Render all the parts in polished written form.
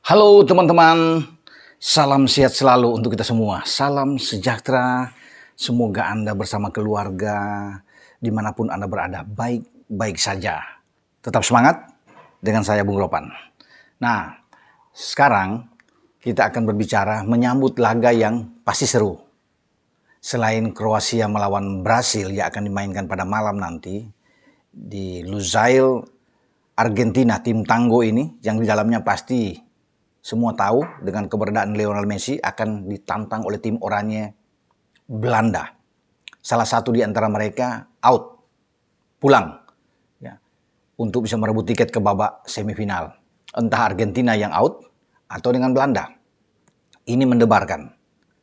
Halo teman-teman, salam sehat selalu untuk kita semua. Salam sejahtera, semoga Anda bersama keluarga, dimanapun Anda berada, baik-baik saja. Tetap semangat dengan saya Bung Ropan. Nah, sekarang kita akan berbicara menyambut laga yang pasti seru. Selain Kroasia melawan Brasil yang akan dimainkan pada malam nanti, di Lusail, Argentina, tim tanggo ini yang di dalamnya pasti semua tahu dengan keberadaan Lionel Messi akan ditantang oleh tim oranye Belanda. Salah satu di antara mereka out, pulang ya, untuk bisa merebut tiket ke babak semifinal. Entah Argentina yang out atau dengan Belanda. Ini mendebarkan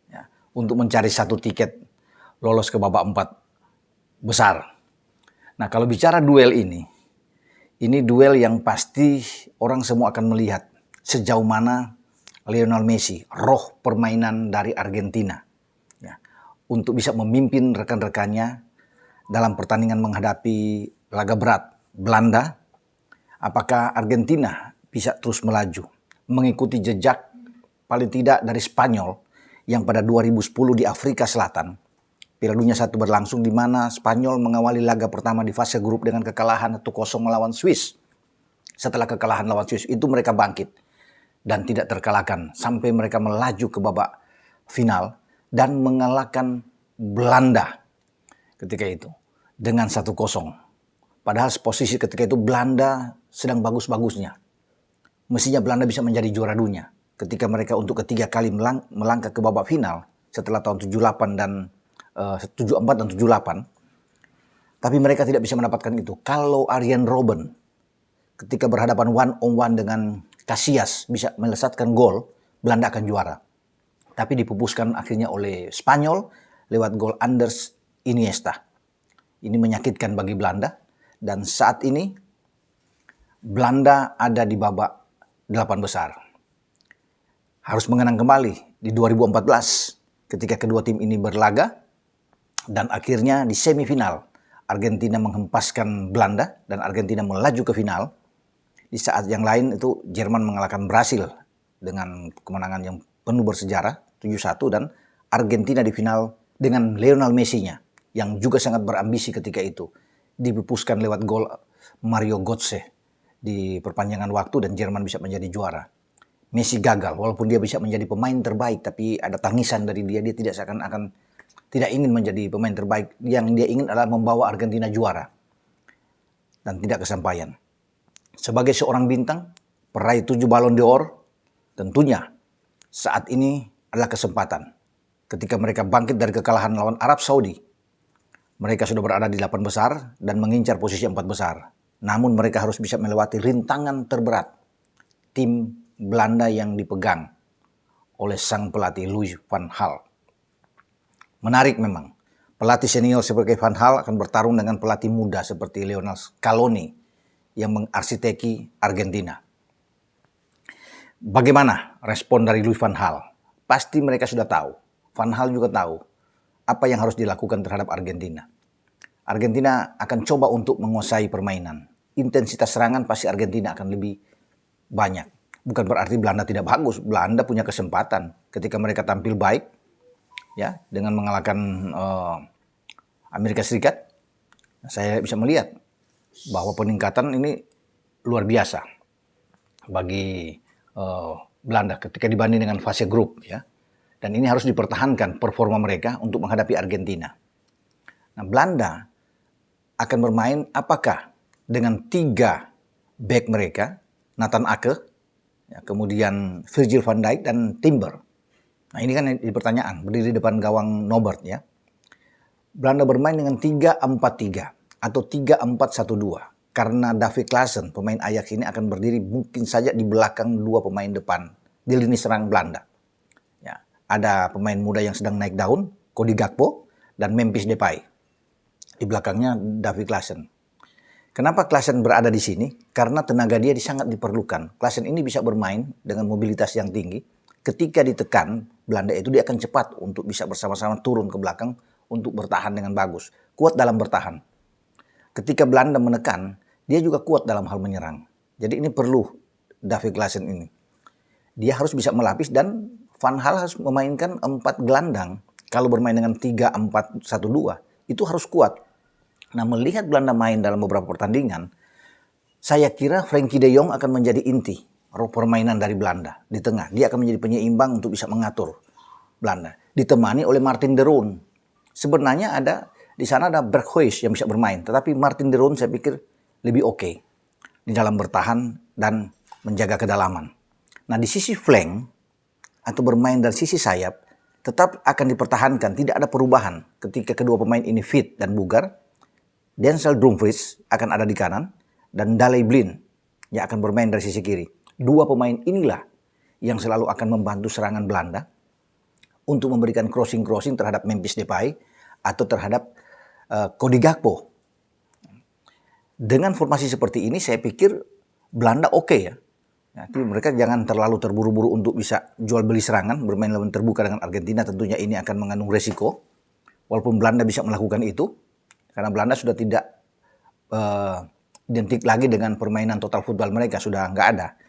ya, untuk mencari satu tiket lolos ke babak 4 besar. Nah, kalau bicara duel ini duel yang pasti orang semua akan melihat sejauh mana Lionel Messi, roh permainan dari Argentina, ya, untuk bisa memimpin rekan-rekannya dalam pertandingan menghadapi laga berat Belanda. Apakah Argentina bisa terus melaju, mengikuti jejak paling tidak dari Spanyol yang pada 2010 di Afrika Selatan, Piala Dunia 1 berlangsung di mana Spanyol mengawali laga pertama di fase grup dengan kekalahan 1-0 melawan Swiss. Setelah kekalahan lawan Swiss itu mereka bangkit dan tidak terkalahkan sampai mereka melaju ke babak final dan mengalahkan Belanda ketika itu dengan 1-0. Padahal posisi ketika itu Belanda sedang bagus-bagusnya. Mestinya Belanda bisa menjadi juara dunia ketika mereka untuk ketiga kali melangkah ke babak final setelah tahun 78 dan 74 dan 78. Tapi mereka tidak bisa mendapatkan itu. Kalau Arjen Robben ketika berhadapan one on one dengan Casillas bisa melesatkan gol, Belanda akan juara. Tapi dipupuskan akhirnya oleh Spanyol lewat gol Anders Iniesta. Ini menyakitkan bagi Belanda dan saat ini Belanda ada di babak 8 besar. Harus mengenang kembali di 2014 ketika kedua tim ini berlaga dan akhirnya di semifinal Argentina menghempaskan Belanda dan Argentina melaju ke final. Di saat yang lain itu Jerman mengalahkan Brasil dengan kemenangan yang penuh bersejarah 7-1 dan Argentina di final dengan Lionel Messi-nya yang juga sangat berambisi ketika itu dipupuskan lewat gol Mario Götze di perpanjangan waktu dan Jerman bisa menjadi juara. Messi gagal walaupun dia bisa menjadi pemain terbaik tapi ada tangisan dari dia tidak seakan-akan tidak ingin menjadi pemain terbaik, yang dia ingin adalah membawa Argentina juara dan tidak kesampaian. Sebagai seorang bintang, peraih 7 Ballon d'Or, tentunya saat ini adalah kesempatan. Ketika mereka bangkit dari kekalahan lawan Arab Saudi, mereka sudah berada di 8 besar dan mengincar posisi 4 besar. Namun mereka harus bisa melewati rintangan terberat, tim Belanda yang dipegang oleh sang pelatih Louis van Gaal. Menarik memang, pelatih senior seperti Van Gaal akan bertarung dengan pelatih muda seperti Lionel Scaloni yang mengarsiteki Argentina. Bagaimana respon dari Louis van Gaal? Pasti mereka sudah tahu. Van Gaal juga tahu apa yang harus dilakukan terhadap Argentina. Argentina akan coba untuk menguasai permainan. Intensitas serangan pasti Argentina akan lebih banyak. Bukan berarti Belanda tidak bagus. Belanda punya kesempatan ketika mereka tampil baik, ya, dengan mengalahkan Amerika Serikat. Saya bisa melihat bahwa peningkatan ini luar biasa bagi Belanda ketika dibanding dengan fase grup, ya. Dan ini harus dipertahankan performa mereka untuk menghadapi Argentina. Nah, Belanda akan bermain apakah dengan 3 back mereka, Nathan Ake, ya, kemudian Virgil van Dijk dan Timber. Nah, ini kan di pertanyaan, berdiri di depan gawang Norbert, ya. Belanda bermain dengan 3-4-3 atau 3-4-1-2 karena David Klaassen, pemain Ajax ini akan berdiri mungkin saja di belakang 2 pemain depan di lini serang Belanda. Ya, ada pemain muda yang sedang naik daun, Cody Gakpo dan Memphis Depay. Di belakangnya David Klaassen. Kenapa Klaassen berada di sini? Karena tenaga dia sangat diperlukan. Klaassen ini bisa bermain dengan mobilitas yang tinggi. Ketika ditekan Belanda itu dia akan cepat untuk bisa bersama-sama turun ke belakang untuk bertahan dengan bagus. Kuat dalam bertahan. Ketika Belanda menekan, dia juga kuat dalam hal menyerang. Jadi ini perlu David Klaassen ini. dia harus bisa melapis, dan Van Gaal harus memainkan 4 gelandang. Kalau bermain dengan 3-4-1-2 itu harus kuat. Nah, melihat Belanda main dalam beberapa pertandingan, saya kira Frenkie de Jong akan menjadi inti roh permainan dari Belanda di tengah. Dia akan menjadi penyeimbang untuk bisa mengatur Belanda, ditemani oleh Martin de Roon. Sebenarnya di sana ada Berghuis yang bisa bermain, tetapi Martin de Roon saya pikir lebih oke di dalam bertahan dan menjaga kedalaman. Nah, di sisi flank atau bermain dari sisi sayap tetap akan dipertahankan, tidak ada perubahan ketika kedua pemain ini fit dan bugar. Denzel Dumfries akan ada di kanan dan Daley Blind yang akan bermain dari sisi kiri. Dua pemain inilah yang selalu akan membantu serangan Belanda untuk memberikan crossing terhadap Memphis Depay atau terhadap Cody Gakpo. Dengan formasi seperti ini saya pikir Belanda oke ya. Nanti mereka jangan terlalu terburu-buru untuk bisa jual beli serangan, bermain lawan terbuka dengan Argentina, tentunya ini akan mengandung resiko. Walaupun Belanda bisa melakukan itu, karena Belanda sudah tidak identik lagi dengan permainan total football mereka, sudah nggak ada.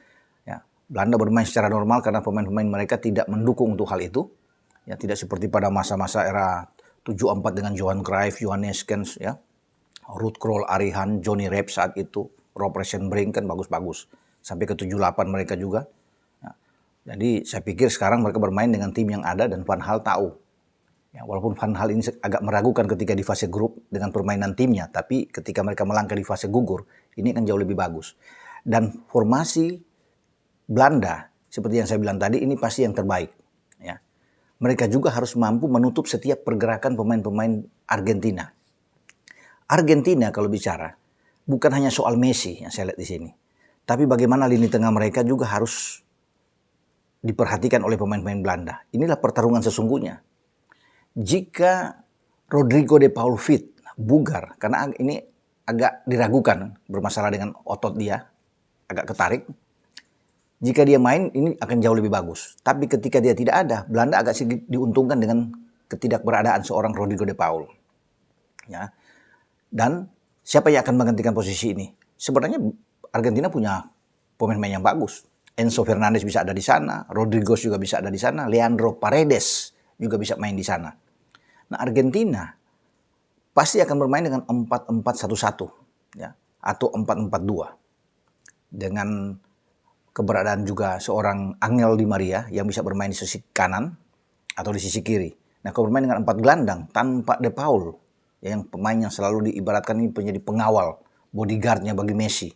Ya, Belanda bermain secara normal karena pemain-pemain mereka tidak mendukung untuk hal itu. Ya, tidak seperti pada masa-masa era 74 dengan Johan Cruyff, Johan Neeskens, ya, Ruud Krol, Arie Han, Johnny Rep saat itu, Rob Brink kan bagus-bagus. Sampai ke 78 mereka juga. Ya, jadi saya pikir sekarang mereka bermain dengan tim yang ada dan Van Gaal tahu. Ya, walaupun Van Gaal ini agak meragukan ketika di fase grup dengan permainan timnya, tapi ketika mereka melangkah di fase gugur, ini akan jauh lebih bagus. Dan formasi Belanda, seperti yang saya bilang tadi, ini pasti yang terbaik. Ya. Mereka juga harus mampu menutup setiap pergerakan pemain-pemain Argentina. Argentina kalau bicara, bukan hanya soal Messi yang saya lihat di sini. Tapi bagaimana lini tengah mereka juga harus diperhatikan oleh pemain-pemain Belanda. Inilah pertarungan sesungguhnya. Jika Rodrigo de Paul fit, bugar, karena ini agak diragukan, bermasalah dengan otot dia, agak ketarik. Jika dia main, ini akan jauh lebih bagus. Tapi ketika dia tidak ada, Belanda agak sedikit diuntungkan dengan ketidakberadaan seorang Rodrigo de Paul. Ya. Dan siapa yang akan menggantikan posisi ini? Sebenarnya Argentina punya pemain-pemain yang bagus. Enzo Fernandez bisa ada di sana, Rodriguez juga bisa ada di sana, Leandro Paredes juga bisa main di sana. Nah, Argentina pasti akan bermain dengan 4-4-1-1 ya, atau 4-4-2. Dengan keberadaan juga seorang Angel Di Maria yang bisa bermain di sisi kanan atau di sisi kiri. Nah, kalau bermain dengan 4 gelandang tanpa De Paul, yang pemain yang selalu diibaratkan ini menjadi pengawal, bodyguardnya bagi Messi.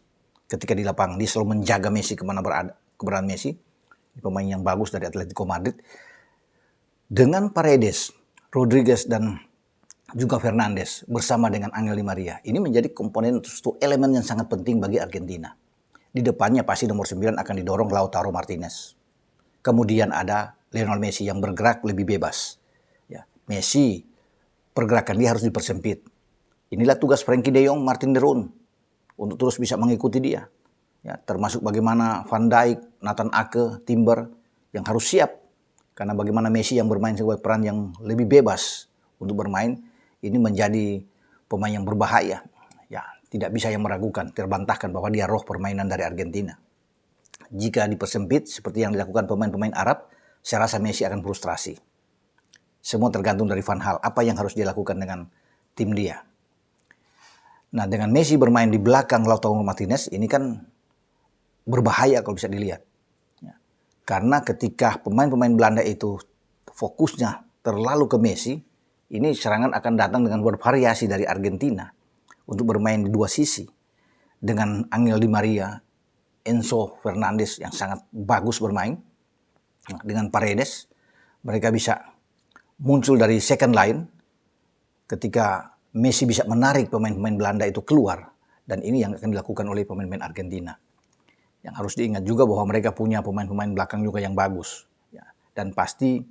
Ketika di lapangan, dia selalu menjaga Messi kemana keberadaan Messi. Pemain yang bagus dari Atletico Madrid. Dengan Paredes, Rodriguez, dan juga Fernandes bersama dengan Angel Di Maria. Ini menjadi komponen atau elemen yang sangat penting bagi Argentina. Di depannya pasti nomor 9 akan didorong Lautaro Martinez. Kemudian ada Lionel Messi yang bergerak lebih bebas. Ya, Messi, pergerakan dia harus dipersempit. Inilah tugas Frenkie de Jong, Martin de Roon untuk terus bisa mengikuti dia. Ya, termasuk bagaimana Van Dijk, Nathan Ake, Timber yang harus siap. Karena bagaimana Messi yang bermain sebagai peran yang lebih bebas untuk bermain, ini menjadi pemain yang berbahaya. Ya, tidak bisa yang meragukan, terbantahkan bahwa dia roh permainan dari Argentina. Jika dipersempit seperti yang dilakukan pemain-pemain Arab, saya rasa Messi akan frustrasi. Semua tergantung dari Van Gaal, apa yang harus dia lakukan dengan tim dia. Nah, dengan Messi bermain di belakang Lautaro Martinez, ini kan berbahaya kalau bisa dilihat. Ya. Karena ketika pemain-pemain Belanda itu fokusnya terlalu ke Messi, ini serangan akan datang dengan bervariasi dari Argentina untuk bermain di dua sisi. Dengan Angel Di Maria, Enzo Fernandez yang sangat bagus bermain. Nah, dengan Paredes, mereka bisa muncul dari second line ketika Messi bisa menarik pemain-pemain Belanda itu keluar. Dan ini yang akan dilakukan oleh pemain-pemain Argentina. Yang harus diingat juga bahwa mereka punya pemain-pemain belakang juga yang bagus. Ya. Dan pasti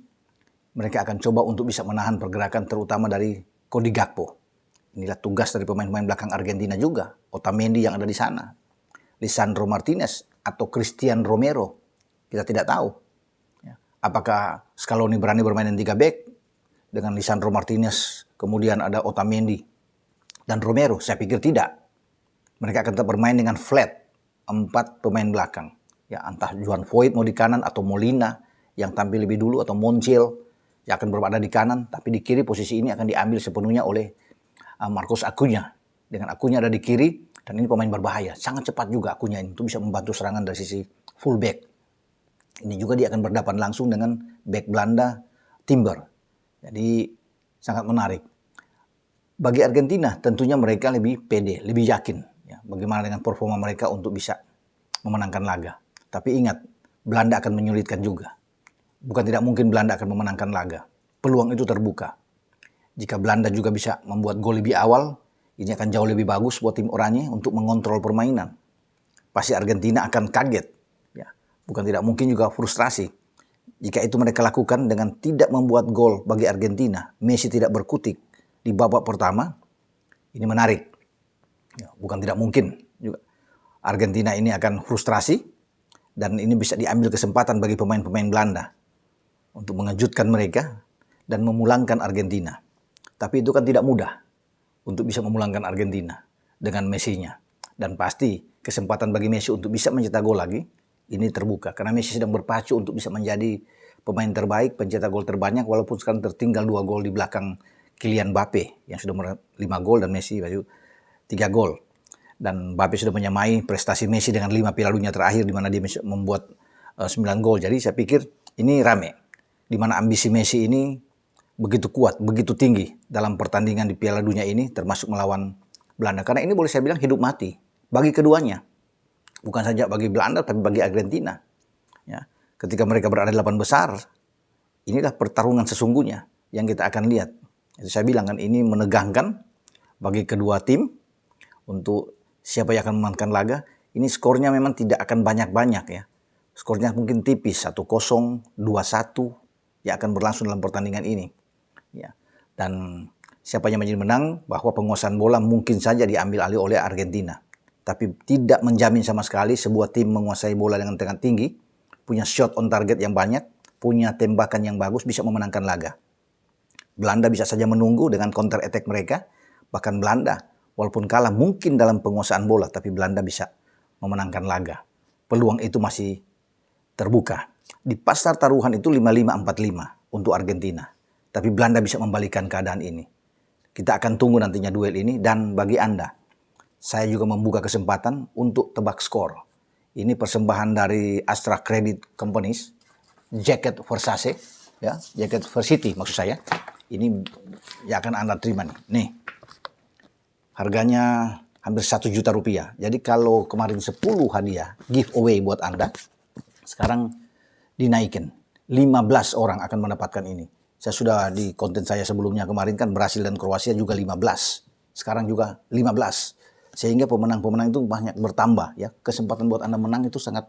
mereka akan coba untuk bisa menahan pergerakan terutama dari Cody Gakpo. Inilah tugas dari pemain-pemain belakang Argentina juga. Otamendi yang ada di sana. Lisandro Martinez atau Christian Romero. Kita tidak tahu. Ya. Apakah Scaloni berani bermain dengan 3 back dengan Lisandro Martinez, kemudian ada Otamendi dan Romero? Saya pikir tidak. Mereka akan tetap bermain dengan flat 4 pemain belakang. Ya, entah Juan Foyth mau di kanan atau Molina yang tampil lebih dulu atau Montiel yang akan berada di kanan, tapi di kiri posisi ini akan diambil sepenuhnya oleh Marcos Acuna. Dengan Acuna ada di kiri, dan ini pemain berbahaya. Sangat cepat juga Acuna ini, itu bisa membantu serangan dari sisi fullback. Ini juga dia akan berhadapan langsung dengan back Belanda, Timber. Jadi sangat menarik. Bagi Argentina tentunya mereka lebih pede, lebih yakin. Ya, bagaimana dengan performa mereka untuk bisa memenangkan laga. Tapi ingat, Belanda akan menyulitkan juga. Bukan tidak mungkin Belanda akan memenangkan laga. Peluang itu terbuka. Jika Belanda juga bisa membuat gol lebih awal, ini akan jauh lebih bagus buat tim oranye untuk mengontrol permainan. Pasti Argentina akan kaget. Ya, bukan tidak mungkin juga frustrasi. Jika itu mereka lakukan dengan tidak membuat gol bagi Argentina, Messi tidak berkutik di babak pertama, ini menarik. Ya, bukan tidak mungkin juga. Argentina ini akan frustrasi, dan ini bisa diambil kesempatan bagi pemain-pemain Belanda untuk mengejutkan mereka dan memulangkan Argentina. Tapi itu kan tidak mudah untuk bisa memulangkan Argentina dengan Messi-nya. Dan pasti kesempatan bagi Messi untuk bisa mencetak gol lagi ini terbuka. Karena Messi sedang berpacu untuk bisa menjadi pemain terbaik, pencetak gol terbanyak, walaupun sekarang tertinggal 2 gol di belakang Kylian Mbappe yang sudah 5 gol dan Messi baru 3 gol. Dan Mbappe sudah menyamai prestasi Messi dengan 5 Piala Dunia terakhir di mana dia membuat 9 gol. Jadi saya pikir ini rame. Di mana ambisi Messi ini begitu kuat, begitu tinggi dalam pertandingan di Piala Dunia ini, termasuk melawan Belanda. Karena ini boleh saya bilang hidup mati bagi keduanya. Bukan saja bagi Belanda, tapi bagi Argentina. Ya, ketika mereka berada di 8 besar, inilah pertarungan sesungguhnya yang kita akan lihat. Itu saya bilang kan ini menegangkan bagi kedua tim untuk siapa yang akan memenangkan laga. Ini skornya memang tidak akan banyak-banyak ya. Skornya mungkin tipis, 1-0, 2-1 yang akan berlangsung dalam pertandingan ini. Ya. Dan siapa yang menjadi menang bahwa penguasaan bola mungkin saja diambil alih oleh Argentina. Tapi tidak menjamin sama sekali sebuah tim menguasai bola dengan tinggi, punya shot on target yang banyak, punya tembakan yang bagus, bisa memenangkan laga. Belanda bisa saja menunggu dengan counter attack mereka. Bahkan Belanda walaupun kalah mungkin dalam penguasaan bola, tapi Belanda bisa memenangkan laga. Peluang itu masih terbuka. Di pasar taruhan itu 55-45 untuk Argentina. Tapi Belanda bisa membalikan keadaan ini. Kita akan tunggu nantinya duel ini, dan bagi Anda, saya juga membuka kesempatan untuk tebak skor. Ini persembahan dari Astra Credit Companies, jaket Versace, ya, jaket Varsity maksud saya. Ini yang akan Anda terima nih. Nih, harganya hampir 1 juta rupiah. Jadi kalau kemarin 10 hadiah giveaway buat Anda, sekarang dinaikin. 15 orang akan mendapatkan ini. Saya sudah di konten saya sebelumnya kemarin kan Brasil dan Kroasia juga 15. Sekarang juga 15. Sehingga pemenang-pemenang itu banyak bertambah ya. Kesempatan buat Anda menang itu sangat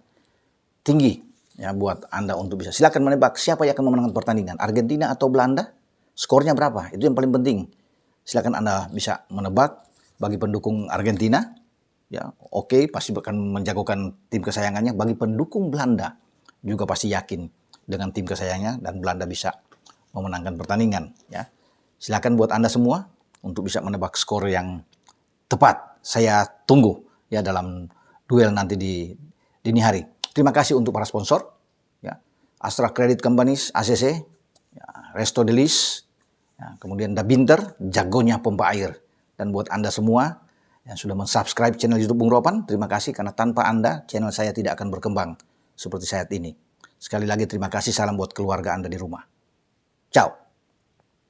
tinggi ya buat Anda untuk bisa. Silakan menebak siapa yang akan memenangkan pertandingan, Argentina atau Belanda? Skornya berapa? Itu yang paling penting. Silakan Anda bisa menebak. Bagi pendukung Argentina, ya oke, pasti akan menjagokan tim kesayangannya. Bagi pendukung Belanda juga pasti yakin dengan tim kesayangannya dan Belanda bisa memenangkan pertandingan. Ya, silakan buat Anda semua untuk bisa menebak skor yang tepat. Saya tunggu ya dalam duel nanti di dini hari. Terima kasih untuk para sponsor, ya, Astra Credit Companies ACC, ya, Resto Delis, ya, kemudian Dabinter, jagonya pompa air. Dan buat Anda semua yang sudah mensubscribe channel YouTube Bung Ropan, terima kasih karena tanpa Anda channel saya tidak akan berkembang seperti saat ini. Sekali lagi terima kasih, salam buat keluarga Anda di rumah. Ciao.